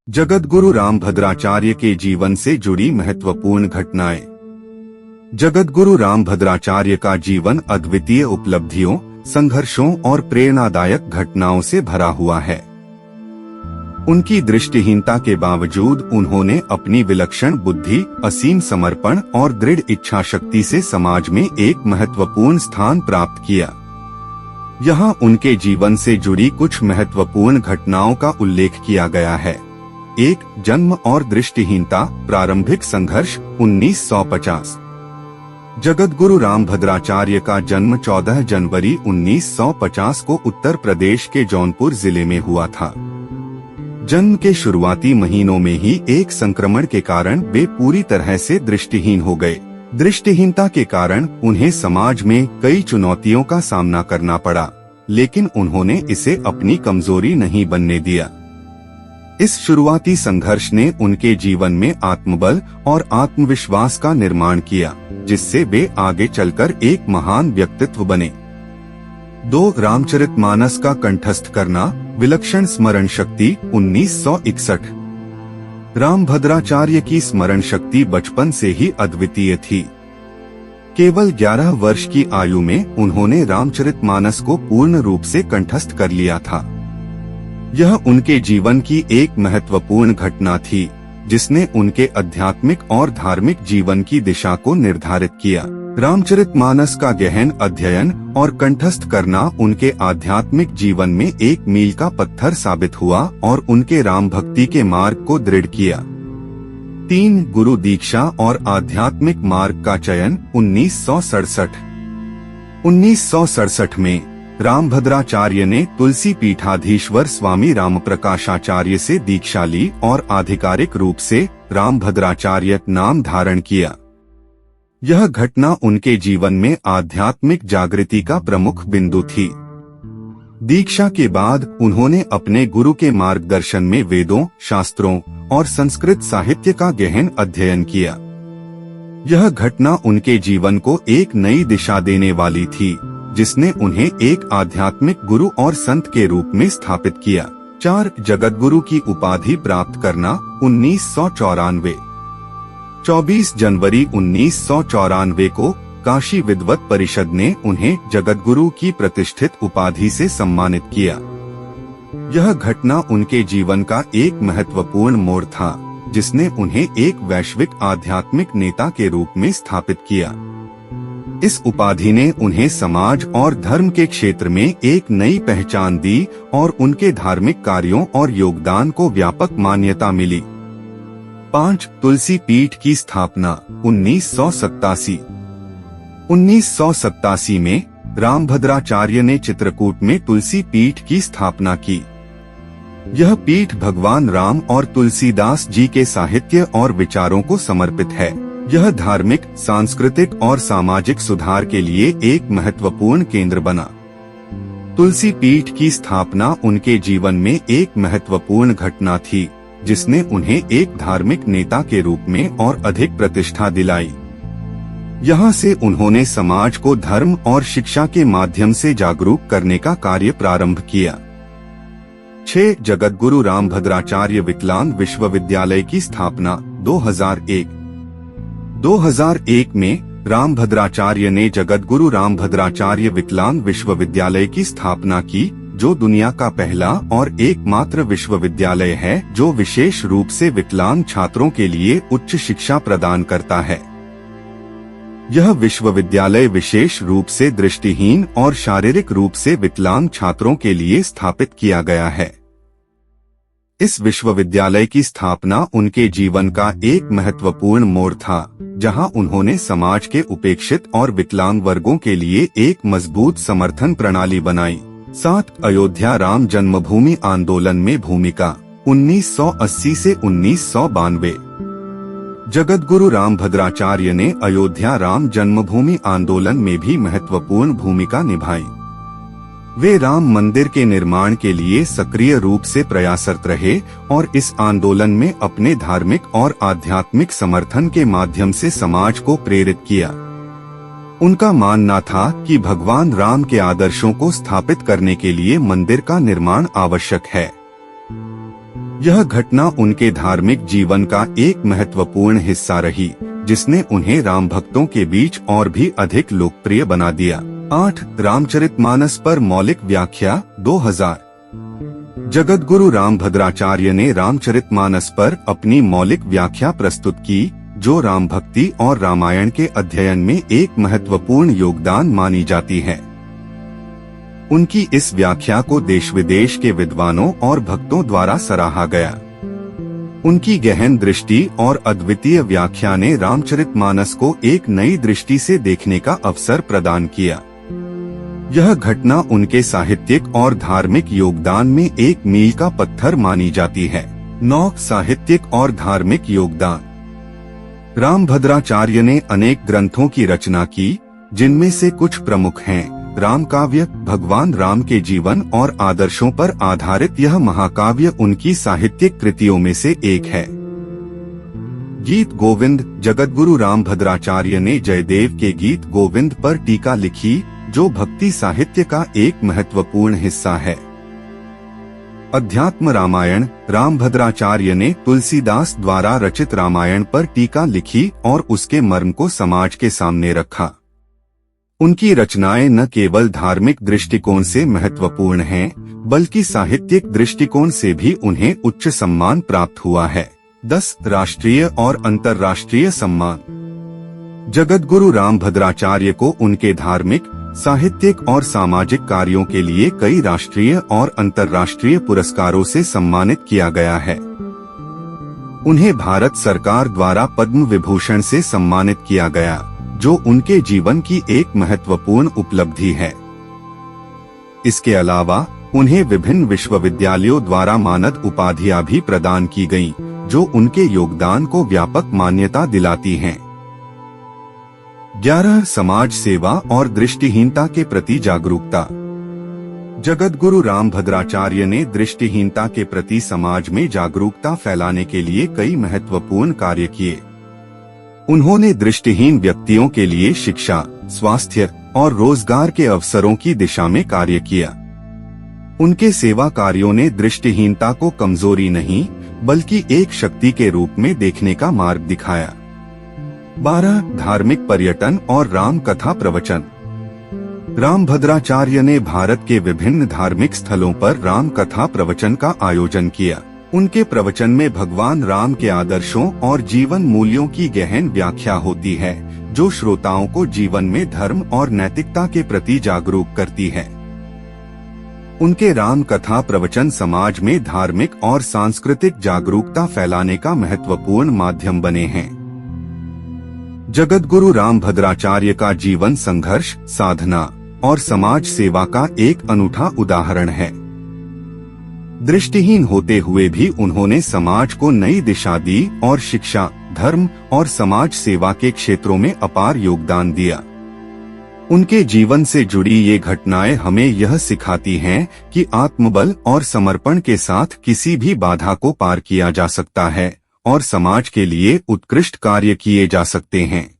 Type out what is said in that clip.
जगद्गुरु रामभद्राचार्य के जीवन से जुड़ी महत्वपूर्ण घटनाएं। जगद्गुरु रामभद्राचार्य का जीवन अद्वितीय उपलब्धियों, संघर्षों और प्रेरणादायक घटनाओं से भरा हुआ है। उनकी दृष्टिहीनता के बावजूद उन्होंने अपनी विलक्षण बुद्धि, असीम समर्पण और दृढ़ इच्छा शक्ति से समाज में एक महत्वपूर्ण स्थान प्राप्त किया। यहाँ उनके जीवन से जुड़ी कुछ महत्वपूर्ण घटनाओं का उल्लेख किया गया है। 1. जन्म और दृष्टिहीनता, प्रारंभिक संघर्ष 1950। जगद्गुरु रामभद्राचार्य का जन्म 14 जनवरी 1950 को उत्तर प्रदेश के जौनपुर जिले में हुआ था। जन्म के शुरुआती महीनों में ही एक संक्रमण के कारण वे पूरी तरह से दृष्टिहीन हो गए। दृष्टिहीनता के कारण उन्हें समाज में कई चुनौतियों का सामना करना पड़ा, लेकिन उन्होंने इसे अपनी कमजोरी नहीं बनने दिया। इस शुरुआती संघर्ष ने उनके जीवन में आत्मबल और आत्मविश्वास का निर्माण किया, जिससे वे आगे चलकर एक महान व्यक्तित्व बने। 2. रामचरितमानस का कंठस्थ करना, विलक्षण स्मरण शक्ति 1961। रामभद्राचार्य की स्मरण शक्ति बचपन से ही अद्वितीय थी। केवल 11 वर्ष की आयु में उन्होंने रामचरितमानस को पूर्ण रूप से कंठस्थ कर लिया था। यह उनके जीवन की एक महत्वपूर्ण घटना थी, जिसने उनके आध्यात्मिक और धार्मिक जीवन की दिशा को निर्धारित किया। रामचरितमानस का गहन अध्ययन और कंठस्थ करना उनके आध्यात्मिक जीवन में एक मील का पत्थर साबित हुआ और उनके राम भक्ति के मार्ग को दृढ़ किया। 3. गुरु दीक्षा और आध्यात्मिक मार्ग का चयन 1967। 1967 में रामभद्राचार्य ने तुलसी पीठाधीश्वर स्वामी रामप्रकाशाचार्य से दीक्षा ली और आधिकारिक रूप से रामभद्राचार्य नाम धारण किया। यह घटना उनके जीवन में आध्यात्मिक जागृति का प्रमुख बिंदु थी। दीक्षा के बाद उन्होंने अपने गुरु के मार्गदर्शन में वेदों, शास्त्रों और संस्कृत साहित्य का गहन अध्ययन किया। यह घटना उनके जीवन को एक नई दिशा देने वाली थी, जिसने उन्हें एक आध्यात्मिक गुरु और संत के रूप में स्थापित किया। 4. जगद्गुरु की उपाधि प्राप्त करना 1994। 24 जनवरी 1994 को काशी विद्वत परिषद ने उन्हें जगद्गुरु की प्रतिष्ठित उपाधि से सम्मानित किया। यह घटना उनके जीवन का एक महत्वपूर्ण मोड़ था, जिसने उन्हें एक वैश्विक आध्यात्मिक नेता के रूप में स्थापित किया। इस उपाधि ने उन्हें समाज और धर्म के क्षेत्र में एक नई पहचान दी और उनके धार्मिक कार्यों और योगदान को व्यापक मान्यता मिली। 5. तुलसी पीठ की स्थापना 1987। 1987 में रामभद्राचार्य ने चित्रकूट में तुलसी पीठ की स्थापना की। यह पीठ भगवान राम और तुलसीदास जी के साहित्य और विचारों को समर्पित है। यह धार्मिक, सांस्कृतिक और सामाजिक सुधार के लिए एक महत्वपूर्ण केंद्र बना। तुलसी पीठ की स्थापना उनके जीवन में एक महत्वपूर्ण घटना थी, जिसने उन्हें एक धार्मिक नेता के रूप में और अधिक प्रतिष्ठा दिलाई। यहाँ से उन्होंने समाज को धर्म और शिक्षा के माध्यम से जागरूक करने का कार्य प्रारंभ किया। 6. जगद्गुरु रामभद्राचार्य विकलांग विश्वविद्यालय की स्थापना 2001। 2001 में रामभद्राचार्य ने जगद्गुरु रामभद्राचार्य विकलांग विश्वविद्यालय की स्थापना की, जो दुनिया का पहला और एकमात्र विश्वविद्यालय है जो विशेष रूप से विकलांग छात्रों के लिए उच्च शिक्षा प्रदान करता है। यह विश्वविद्यालय विशेष रूप से दृष्टिहीन और शारीरिक रूप से विकलांग छात्रों के लिए स्थापित किया गया है। इस विश्वविद्यालय की स्थापना उनके जीवन का एक महत्वपूर्ण मोड़ था, जहां उन्होंने समाज के उपेक्षित और विकलांग वर्गों के लिए एक मजबूत समर्थन प्रणाली बनाई। 7. अयोध्या राम जन्मभूमि आंदोलन में भूमिका 1980 से 1992। जगद्गुरु रामभद्राचार्य ने अयोध्या राम जन्मभूमि आंदोलन में भी महत्वपूर्ण भूमिका निभाई। वे राम मंदिर के निर्माण के लिए सक्रिय रूप से प्रयासरत रहे और इस आंदोलन में अपने धार्मिक और आध्यात्मिक समर्थन के माध्यम से समाज को प्रेरित किया। उनका मानना था कि भगवान राम के आदर्शों को स्थापित करने के लिए मंदिर का निर्माण आवश्यक है। यह घटना उनके धार्मिक जीवन का एक महत्वपूर्ण हिस्सा रही, जिसने उन्हें राम भक्तों के बीच और भी अधिक लोकप्रिय बना दिया। 8. रामचरितमानस पर मौलिक व्याख्या 2000। जगतगुरु रामभद्राचार्य ने रामचरितमानस पर अपनी मौलिक व्याख्या प्रस्तुत की, जो राम भक्ति और रामायण के अध्ययन में एक महत्वपूर्ण योगदान मानी जाती है। उनकी इस व्याख्या को देश विदेश के विद्वानों और भक्तों द्वारा सराहा गया। उनकी गहन दृष्टि और अद्वितीय व्याख्या ने रामचरितमानस को एक नई दृष्टि से देखने का अवसर प्रदान किया। यह घटना उनके साहित्यिक और धार्मिक योगदान में एक मील का पत्थर मानी जाती है। 9. साहित्यिक और धार्मिक योगदान। रामभद्राचार्य ने अनेक ग्रंथों की रचना की, जिनमें से कुछ प्रमुख हैं। राम काव्य, भगवान राम के जीवन और आदर्शों पर आधारित यह महाकाव्य उनकी साहित्यिक कृतियों में से एक है। गीत गोविंद। जगतगुरु रामभद्राचार्य ने जयदेव के गीत गोविंद पर टीका लिखी, जो भक्ति साहित्य का एक महत्वपूर्ण हिस्सा है। अध्यात्म रामायण। रामभद्राचार्य ने तुलसीदास द्वारा रचित रामायण पर टीका लिखी और उसके मर्म को समाज के सामने रखा। उनकी रचनाएं न केवल धार्मिक दृष्टिकोण से महत्वपूर्ण हैं, बल्कि साहित्यिक दृष्टिकोण से भी उन्हें उच्च सम्मान प्राप्त हुआ है। 10. राष्ट्रीय और अंतर्राष्ट्रीय सम्मान। जगतगुरु रामभद्राचार्य को उनके धार्मिक, साहित्यिक और सामाजिक कार्यों के लिए कई राष्ट्रीय और अंतर्राष्ट्रीय पुरस्कारों से सम्मानित किया गया है। उन्हें भारत सरकार द्वारा पद्म विभूषण से सम्मानित किया गया, जो उनके जीवन की एक महत्वपूर्ण उपलब्धि है। इसके अलावा उन्हें विभिन्न विश्वविद्यालयों द्वारा मानद उपाधियां भी प्रदान की गईं, जो उनके योगदान को व्यापक मान्यता दिलाती हैं। 11. समाज सेवा और दृष्टिहीनता के प्रति जागरूकता। जगतगुरु रामभद्राचार्य ने दृष्टिहीनता के प्रति समाज में जागरूकता फैलाने के लिए कई महत्वपूर्ण कार्य किए। उन्होंने दृष्टिहीन व्यक्तियों के लिए शिक्षा, स्वास्थ्य और रोजगार के अवसरों की दिशा में कार्य किया। उनके सेवा कार्यों ने दृष्टिहीनता को कमजोरी नहीं, बल्कि एक शक्ति के रूप में देखने का मार्ग दिखाया। 12. धार्मिक पर्यटन और राम कथा प्रवचन। रामभद्राचार्य ने भारत के विभिन्न धार्मिक स्थलों पर राम कथा प्रवचन का आयोजन किया। उनके प्रवचन में भगवान राम के आदर्शों और जीवन मूल्यों की गहन व्याख्या होती है, जो श्रोताओं को जीवन में धर्म और नैतिकता के प्रति जागरूक करती है। उनके राम कथा प्रवचन समाज में धार्मिक और सांस्कृतिक जागरूकता फैलाने का महत्वपूर्ण माध्यम बने हैं। जगतगुरु रामभद्राचार्य का जीवन संघर्ष, साधना और समाज सेवा का एक अनूठा उदाहरण है। दृष्टिहीन होते हुए भी उन्होंने समाज को नई दिशा दी और शिक्षा, धर्म और समाज सेवा के क्षेत्रों में अपार योगदान दिया। उनके जीवन से जुड़ी ये घटनाएं हमें यह सिखाती हैं कि आत्मबल और समर्पण के साथ किसी भी बाधा को पार किया जा सकता है और समाज के लिए उत्कृष्ट कार्य किए जा सकते हैं।